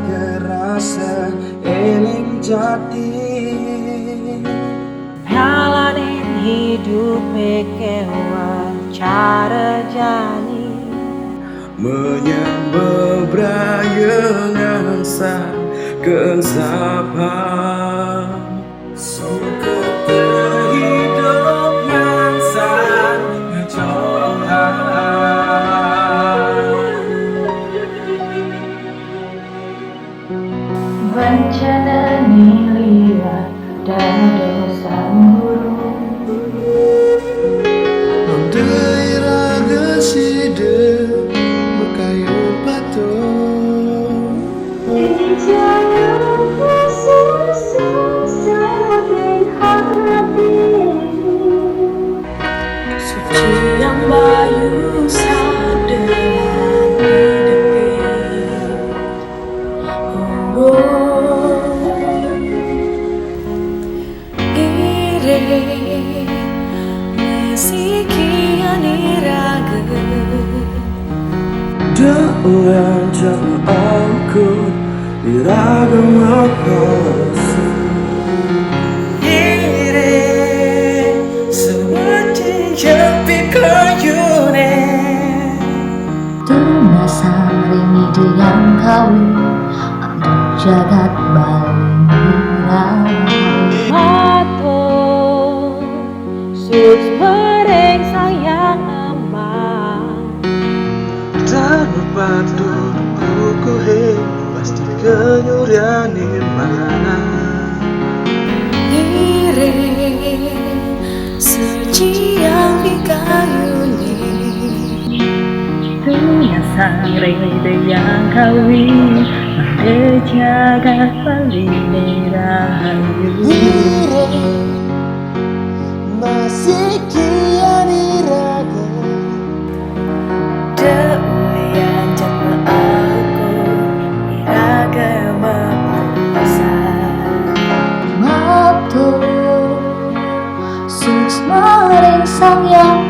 kerasa eling jati Jalanin hidup kewa cara jani menyembah brayengan sa keensapaan suka terhidup ngan san ngejohan bencana niliwat dan dosa burung daerah geside mekayu batu jangan susah di hati suci yang bayu sadelan hidup Mesekian iraga dengan jangan angkut iraga makasa ire sebutin jepi kayune Tunasang ringi yang kawin untuk jagat balingirang Mato sus mereng sayang amang dan berpatu buku he pasti kenyuriani mana Iring suci yang dikayuni Tunasang ringi yang kawin untuk jagat balingirang masih kian iraga Deulian jatma aku iraga mapasa Mato sus mereng sang yang